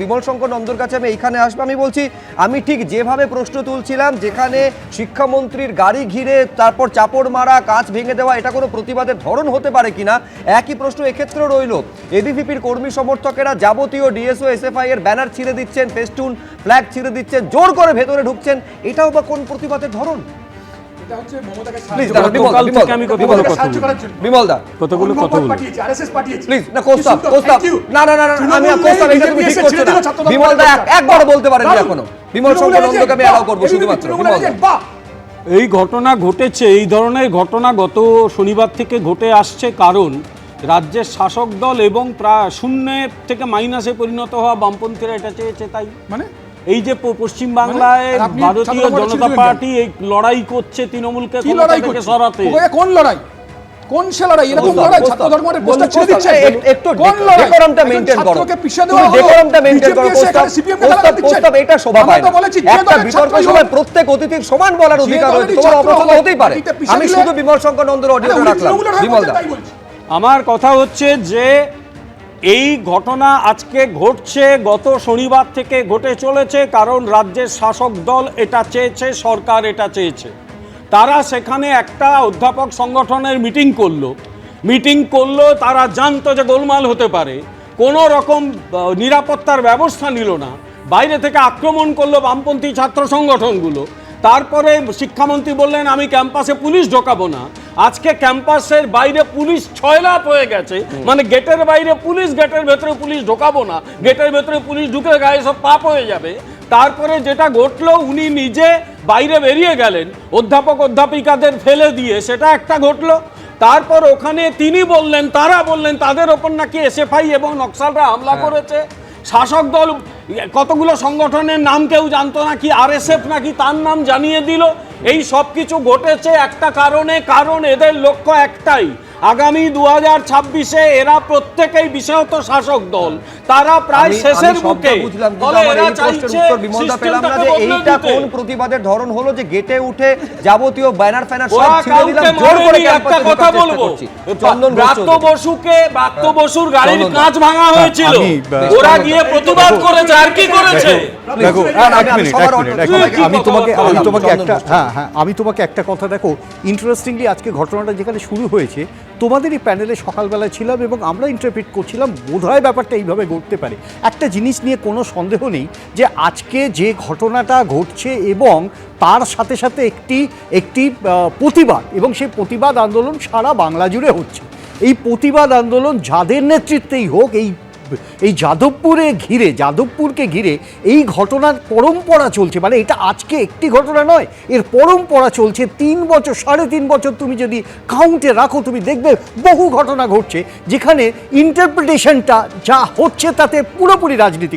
বিমল শঙ্কর নন্দর কাছে আমি এইখানে আসবো। আমি বলছি আমি ঠিক যেভাবে প্রশ্ন তুলছিলাম, যেখানে শিক্ষামন্ত্রীর গাড়ি ঘিরে তারপর চাপড় মারা, কাঁচ ভেঙে দেওয়া, এটা কোনো প্রতিবাদের ধরন হতে পারে কিনা, একই প্রশ্ন এক্ষেত্রেও রইল। এবিভিপির কর্মী সমর্থকেরা যাবতীয় ডিএসও এসএফআই এর ব্যানার ছিঁড়ে দিচ্ছেন, ফেস্টুন ফ্ল্যাগ ছিঁড়ে দিচ্ছেন, জোর করে ভেতরে ঢুকছেন, এটাও বা কোন প্রতিবাদের ধরন? এই ঘটনা ঘটেছে, এই ধরনের ঘটনা গত শনিবার থেকে ঘটে আসছে, কারণ রাজ্যের শাসক দল এবং প্রায় শূন্যের থেকে মাইনাসে পরিণত হওয়া বামপন্থীরা এটা চেয়েছে। তাই মানে এই যে পশ্চিম বাংলায় ভারতীয় জনতা পার্টি এই লড়াই করছে তৃণমূলকে সরাতে। কোন লড়াই? কোন সে লড়াই? এরকম লড়াই ছাত্র ধর্মের পোস্টার ছেড়ে দিচ্ছে। একটু ডেকোরামটা মেইনটেইন করো, ছাত্রকে পিছিয়ে দেওয়া হলো, ডেকোরামটা মেইনটেইন করো। প্রস্তাব এটা শোভা পায় না। একটা বিতর্ক সভায় প্রত্যেক অতিথির সমান বলার অধিকার রয়েছে, তোমার অপছন্দ হতেই পারে। আমি শুধু বিমল শঙ্কর নন্দর অডিওটা রাখলাম। বিমল দা, আমার কথা হচ্ছে যে এই ঘটনা আজকে ঘটছে, গত শনিবার থেকে ঘটে চলেছে, কারণ রাজ্যের শাসক দল এটা চেয়েছে, সরকার এটা চেয়েছে। তারা সেখানে একটা অধ্যাপক সংগঠনের মিটিং করলো, তারা জানতো যে গোলমাল হতে পারে, কোনো রকম নিরাপত্তার ব্যবস্থা নিল না, বাইরে থেকে আক্রমণ করলো বামপন্থী ছাত্র সংগঠনগুলো। তারপরে শিক্ষামন্ত্রী বললেন আমি ক্যাম্পাসে পুলিশ ঢোকাবো না। আজকে ক্যাম্পাসের বাইরে পুলিশ ছয়লাপ হয়ে গেছে, মানে গেটের বাইরে পুলিশ, গেটের ভেতরে পুলিশ ঢোকাবো না, গেটের ভেতরে পুলিশ ঢুকে গায়ে সব পাপ হয়ে যাবে। তারপরে যেটা ঘটলো, উনি নিজে বাইরে বেরিয়ে গেলেন অধ্যাপক অধ্যাপিকাদের ফেলে দিয়ে, সেটা একটা ঘটলো। তারপর ওখানে তারা বললেন তাদের ওপর নাকি এসএফআই এবং নকশালরা হামলা করেছে। শাসক দল কতগুলো সংগঠনের নাম কেউ জানতো না, কি আরএসএফ নাকি তার নাম জানিয়ে দিল। এই সব কিছু ঘটেছে একটা কারণে, কারণ এদের লক্ষ্য একটাই, আগামী 2026-এ এরা প্রত্যেকেই বিশেষত শাসক দল, তারা প্রায় শেষের মুখে। এইটা কোন প্রতিবাদের ধরন হলো যে গেটে উঠে যাবতীয় ব্যানার ফ্যানার সব ছিঁড়ে দিলাম, জোর করে একটা কথা বলবো, ব্রাত্য বসুর গাড়ির কাঁচ ভাঙা হয়েছিল, ওরা গিয়ে প্রতিবাদ করেছে, আর কি করেছে? আমি তোমাকে একটা কথা, দেখো ইন্টারেস্টিংলি আজকে ঘটনাটা যেখানে শুরু হয়েছে, তোমাদেরই প্যানেলে সকালবেলায় ছিলাম এবং আমরা ইন্টারপ্রিট করছিলাম বোধহয় ব্যাপারটা এইভাবে ঘটতে পারে। একটা জিনিস নিয়ে কোনো সন্দেহ নেই যে আজকে যে ঘটনাটা ঘটছে এবং তার সাথে সাথে একটি প্রতিবাদ, এবং সেই প্রতিবাদ আন্দোলন সারা বাংলা জুড়ে হচ্ছে। এই প্রতিবাদ আন্দোলন যাদের নেতৃত্বেই হোক, এই যাদবপুরকে ঘিরে এই ঘটনার পরম্পরা চলছে। মানে এটা আজকে একটি ঘটনা নয়, এর পরম্পরা চলছে 3 বছর, 3.5 বছর তুমি যদি কাউন্টে রাখো, তুমি দেখবে বহু ঘটনা ঘটছে যেখানে ইন্টারপ্রিটেশনটা যা হচ্ছে তাতে পুরোপুরি রাজনীতি।